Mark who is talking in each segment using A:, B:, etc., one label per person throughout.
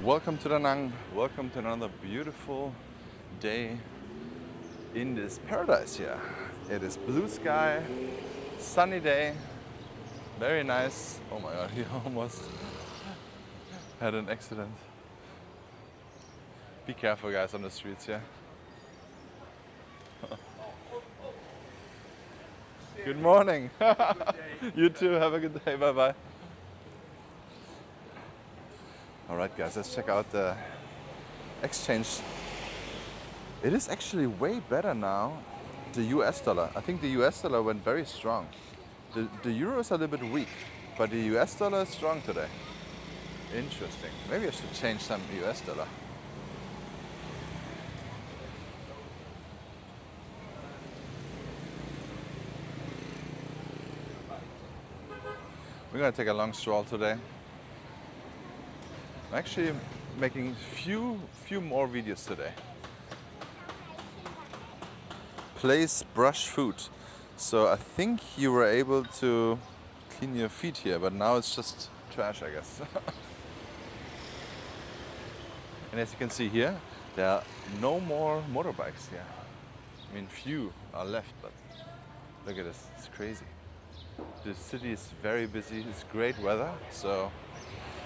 A: Welcome to Da Nang. Welcome to another beautiful day in this paradise here. It is blue sky, sunny day, very nice. Oh my god, he almost had an accident. Be careful guys on the streets here. Good morning. You too, have a good day, bye bye. Alright guys, let's check out the exchange. It is actually way better now, the US dollar. I think the US dollar went very strong. The euro is a little bit weak, but the US dollar is strong today. Interesting. Maybe I should change some US dollar. We're gonna take a long stroll today. I'm actually making few more videos today. Place brush food. So I think you were able to clean your feet here, but now it's just trash, I guess. And as you can see here, there are no more motorbikes here. I mean, few are left, but look at this, it's crazy. The city is very busy, it's great weather, so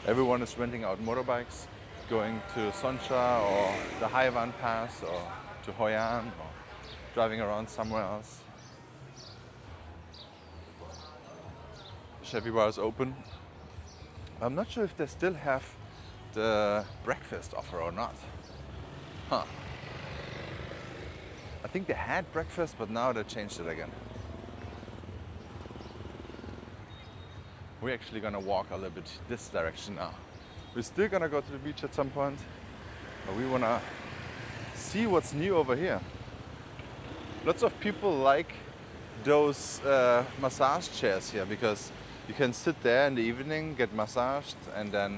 A: everyone is renting out motorbikes, going to Soncha or the Haiwan Pass or to Hoi An or driving around somewhere else. Chevy bar is open. I'm not sure if they still have the breakfast offer or not. Huh. I think they had breakfast, but now they changed it again. We're actually gonna walk a little bit this direction now. We're still gonna go to the beach at some point, but we wanna see what's new over here. Lots of people like those massage chairs here because you can sit there in the evening, get massaged, and then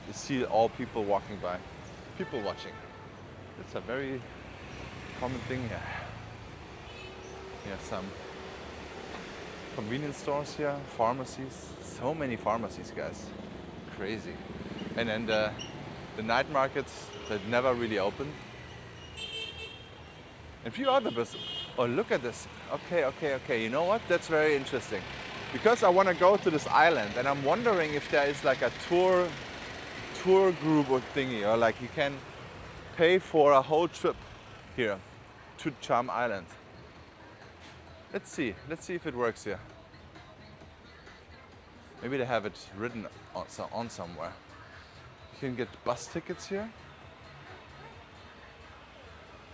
A: you see all people walking by, people watching. It's a very common thing here. We have some convenience stores here, pharmacies, so many pharmacies, guys, crazy. And then the night markets that never really open. And few other businesses. Oh, look at this. Okay, you know what? That's very interesting. Because I want to go to this island and I'm wondering if there is like a tour group or thingy, or like you can pay for a whole trip here to Cham Island. Let's see if it works here. Maybe they have it written on somewhere. You can get bus tickets here.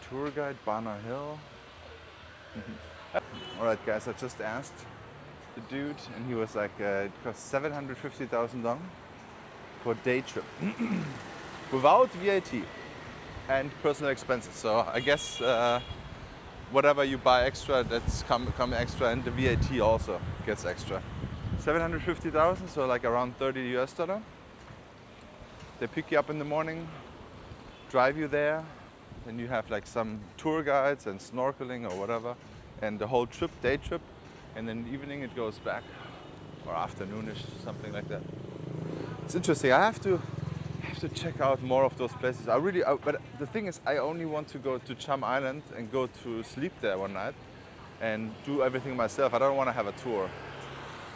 A: Tour guide, Bana Hill. Alright guys, I just asked the dude and he was like, it costs 750,000 dong for a day trip. Without VAT and personal expenses. So I guess whatever you buy extra, that's come extra, and the VAT also gets extra. 750,000, so like around 30 US dollar. They pick you up in the morning, drive you there, and you have like some tour guides and snorkeling or whatever, and the whole trip, day trip, and then in the evening it goes back, or afternoonish, something like that. It's interesting. I have to check out more of those places. But the thing is, I only want to go to Cham Island and go to sleep there one night and do everything myself. I don't want to have a tour.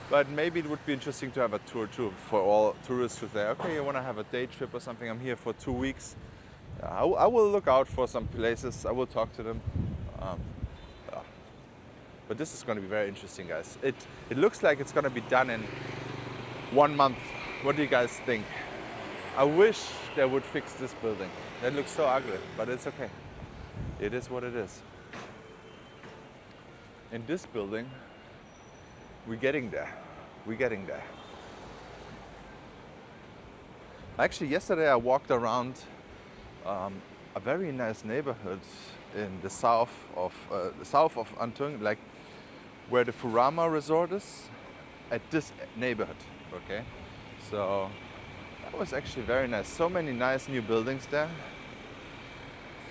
A: But maybe it would be interesting to have a tour too for all tourists who say, okay, you want to have a day trip or something. I'm here for 2 weeks. I will look out for some places. I will talk to them. But this is going to be very interesting, guys. It looks like it's going to be done in 1 month. What do you guys think? I wish they would fix this building. That looks so ugly, but it's okay. It is what it is. In this building, we're getting there. Actually, yesterday I walked around a very nice neighborhood in the south of An Thuong, like where the Furama resort is, at this neighborhood. Okay, so that was actually very nice. So many nice new buildings there.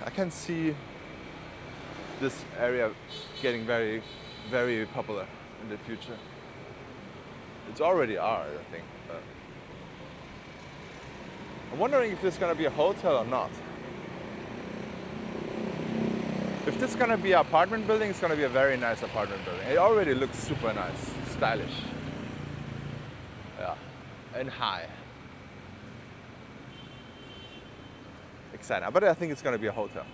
A: I can see this area getting very, very popular in the future. It's already are, I think. I'm wondering if this is gonna be a hotel or not. If this is gonna be an apartment building, it's gonna be a very nice apartment building. It already looks super nice, stylish. Yeah, and high. Exciting, but I think it's gonna be a hotel.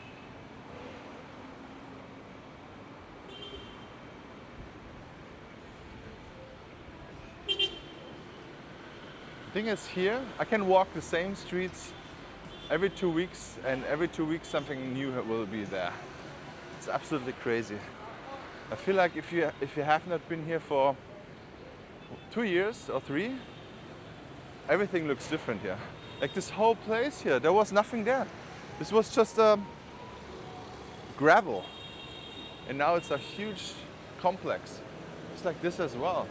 A: Thing is here, I can walk the same streets every 2 weeks, and every 2 weeks something new will be there. It's absolutely crazy. I feel like if you have not been here for 2 years or 3, everything looks different here. Like this whole place here, there was nothing there. This was just gravel, and now it's a huge complex. It's like this as well.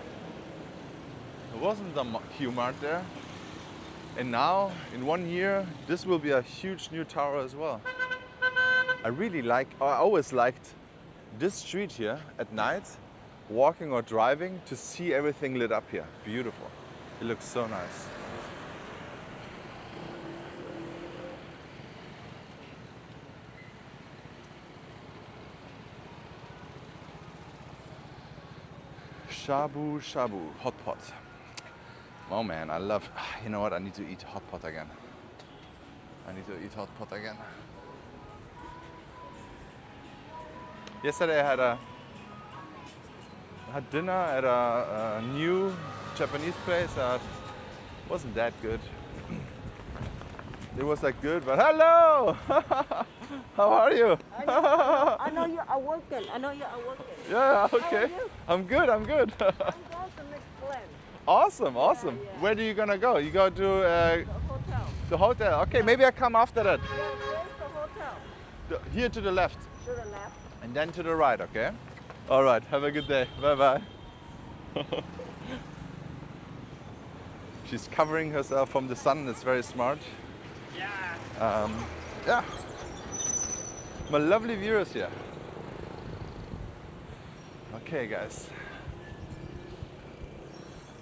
A: There wasn't a Q-Mart there. And now, in 1 year, this will be a huge new tower as well. I always liked this street here at night, walking or driving, to see everything lit up here. Beautiful. It looks so nice. Shabu shabu, hot pot. Oh man, I love, you know what, I need to eat hot pot again. Yesterday I had dinner at a new Japanese place. Wasn't that good. It was like good, but hello! How are you?
B: I know you are working.
A: Yeah, okay.
B: How are you?
A: I'm good.
B: I'm going to make plans.
A: Awesome.
B: Yeah.
A: Where do you gonna go? You go to
B: The hotel.
A: the hotel. Okay, maybe I come after that.
B: Yeah, where's the hotel?
A: Here to the left,
B: To the left.
A: and then to the right. Okay. All right. Have a good day. Bye bye. She's covering herself from the sun. It's very smart.
B: Yeah.
A: Yeah. My lovely viewers here. Okay, guys.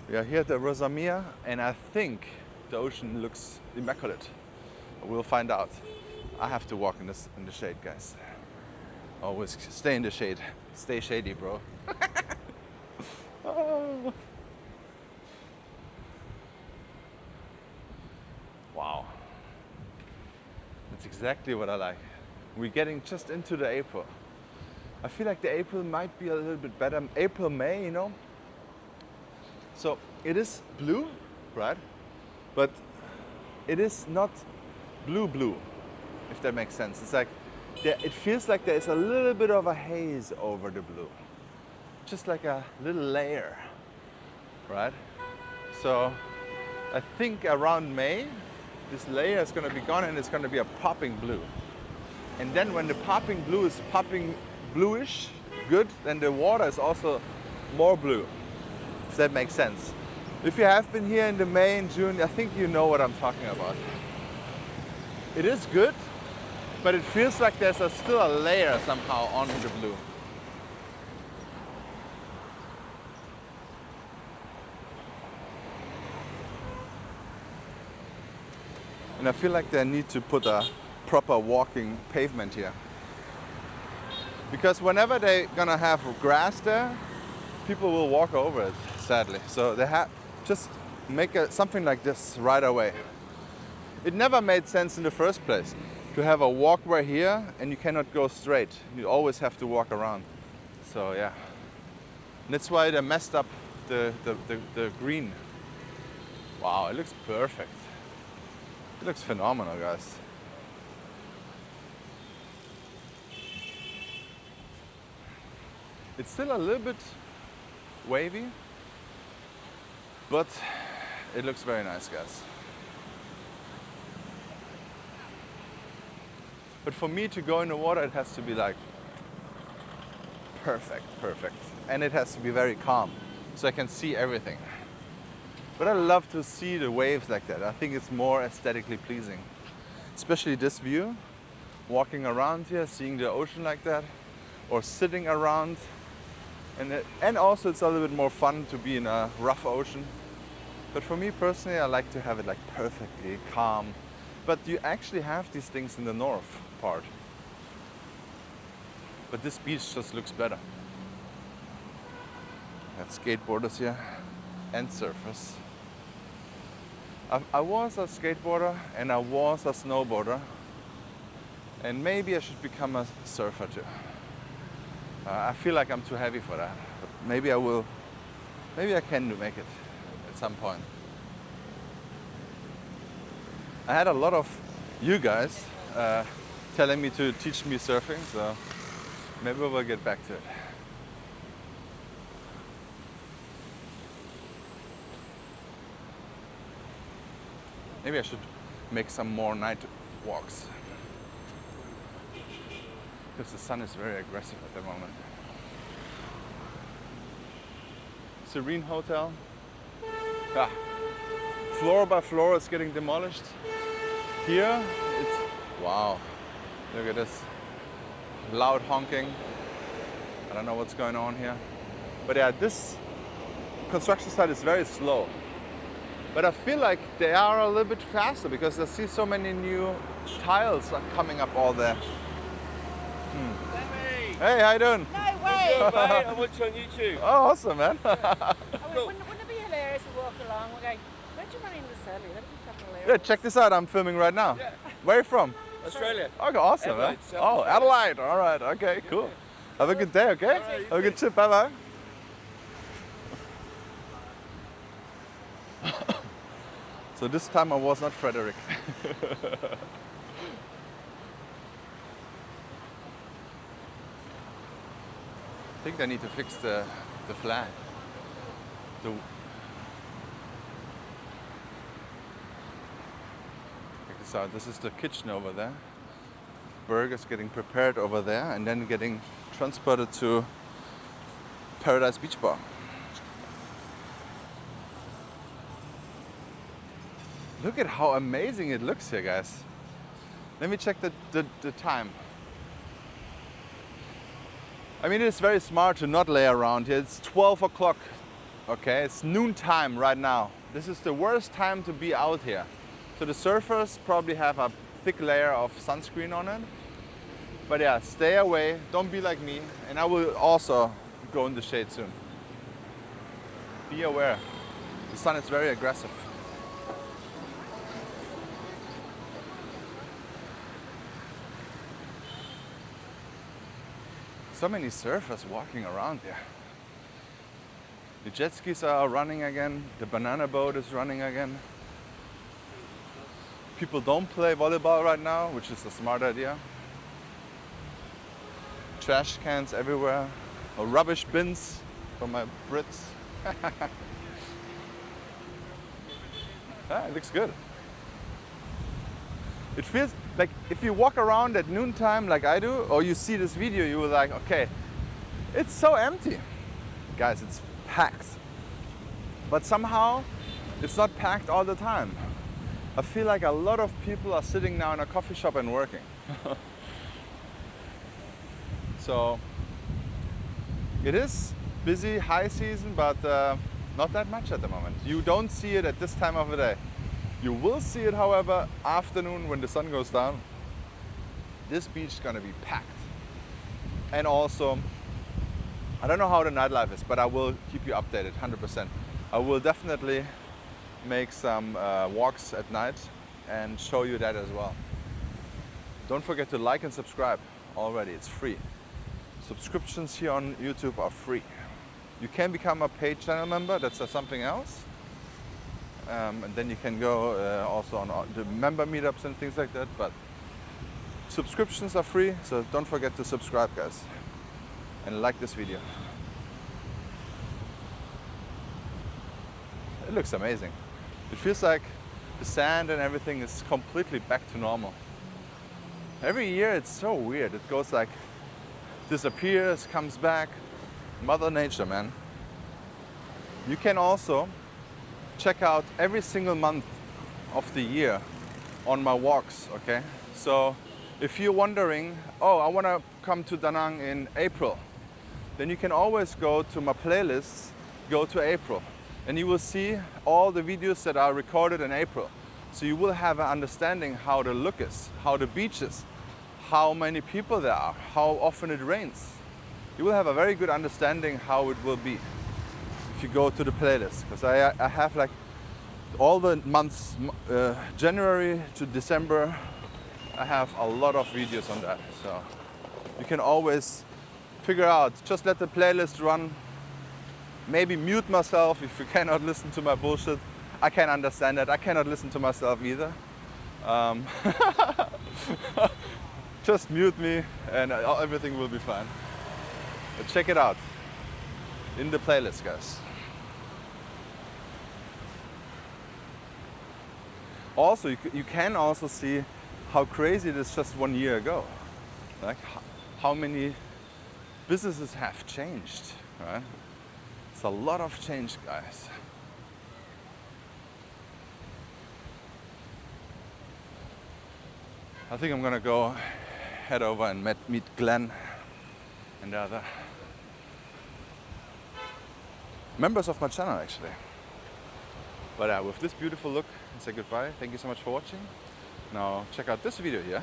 A: We are here at the Rosamia, and I think the ocean looks immaculate. We'll find out. I have to walk in the shade, guys. Always stay in the shade. Stay shady, bro. Oh. Wow. That's exactly what I like. We're getting just into the April. I feel like the April might be a little bit better. April, May, you know. So it is blue, right? But it is not blue, if that makes sense. It's like, it feels like there is a little bit of a haze over the blue. Just like a little layer, right? So I think around May, this layer is going to be gone and it's going to be a popping blue. And then when the popping blue is popping bluish, good, then the water is also more blue, if that makes sense. If you have been here in the May and June, I think you know what I'm talking about. It is good, but it feels like there's still a layer somehow on the blue. And I feel like they need to put a proper walking pavement here. Because whenever they're gonna have grass there, people will walk over it, sadly. So they have just make something like this right away. It never made sense in the first place to have a walkway here and you cannot go straight. You always have to walk around. So yeah. And that's why they messed up the green. Wow, it looks perfect. It looks phenomenal, guys. It's still a little bit wavy, but it looks very nice, guys. But for me to go in the water, it has to be like perfect. And it has to be very calm, so I can see everything. But I love to see the waves like that. I think it's more aesthetically pleasing. Especially this view, walking around here, seeing the ocean like that, or sitting around. And also it's a little bit more fun to be in a rough ocean. But for me personally, I like to have it like perfectly calm, But you actually have these things in the north part. But this beach just looks better. Got skateboarders here and surfers. I was a skateboarder and I was a snowboarder, and maybe I should become a surfer too. I feel like I'm too heavy for that, but maybe I will. Maybe I can make it at some point. I had a lot of you guys telling me to teach me surfing, so maybe we'll get back to it. Maybe I should make some more night walks, because the sun is very aggressive at the moment. Serene Hotel. Ah. Floor by floor is getting demolished. Here it's, wow, look at this. Loud honking. I don't know what's going on here. But yeah, this construction site is very slow. But I feel like they are a little bit faster because I see so many new tiles are coming up all there. Hey, how you doing?
B: No way!
C: Good, mate. I watch you on YouTube.
A: Oh, awesome, man.
B: Wouldn't it be hilarious to walk along? We're going, where'd you run in this early? That'd be fucking hilarious.
A: Yeah, check this out. I'm filming right now.
C: Yeah.
A: Where are you from?
C: Australia.
A: Okay, awesome, man.
C: Adelaide, South
A: Oh,
C: Australia.
A: Adelaide. All right. Okay, cool. Have a good day, okay?
C: Alright, you
A: Have a good trip. Bye-bye. So this time I was not Frederick. I think they need to fix the flag. Check this out. This is the kitchen over there. Burgers getting prepared over there and then getting transported to Paradise Beach Bar. Look at how amazing it looks here, guys. Let me check the time. I mean, it's very smart to not lay around here. It's 12 o'clock, okay? It's noon time right now. This is the worst time to be out here. So the surfers probably have a thick layer of sunscreen on it. But yeah, stay away, don't be like me. And I will also go in the shade soon. Be aware, the sun is very aggressive. So many surfers walking around here. The jet skis are running again. The banana boat is running again. People don't play volleyball right now, which is a smart idea. Trash cans everywhere. Or rubbish bins for my Brits. Ah, it looks good. It feels like if you walk around at noontime like I do, or you see this video, you will like, okay, it's so empty. Guys, it's packed. But somehow, it's not packed all the time. I feel like a lot of people are sitting now in a coffee shop and working. So, it is busy, high season, but not that much at the moment. You don't see it at this time of the day. You will see it, however, afternoon when the sun goes down. This beach is gonna be packed. And also, I don't know how the nightlife is, but I will keep you updated, 100%. I will definitely make some walks at night and show you that as well. Don't forget to like and subscribe already, it's free. Subscriptions here on YouTube are free. You can become a paid channel member, that's something else. And then you can go also on the member meetups and things like that, but subscriptions are free, so don't forget to subscribe, guys, and like this video. It looks amazing. It feels like the sand and everything is completely back to normal. Every year it's so weird, it goes like disappears, comes back. Mother Nature, man. You can also check out every single month of the year on my walks, okay? So if you're wondering, oh, I want to come to Da Nang in April, then you can always go to my playlists, go to April, and you will see all the videos that are recorded in April. So you will have an understanding how the look is, how the beach is, how many people there are, how often it rains. You will have a very good understanding how it will be if you go to the playlist. Because I have like all the months, January to December, I have a lot of videos on that. So you can always figure out, just let the playlist run. Maybe mute myself if you cannot listen to my bullshit. I can understand that. I cannot listen to myself either. Just mute me and everything will be fine. But check it out in the playlist, guys. Also, you can also see how crazy it is just 1 year ago. Like how many businesses have changed, right? It's a lot of change, guys. I think I'm gonna go head over and meet Glenn and the other members of my channel, actually. But with this beautiful look, I say goodbye. Thank you so much for watching. Now check out this video here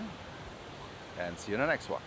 A: and see you in the next one.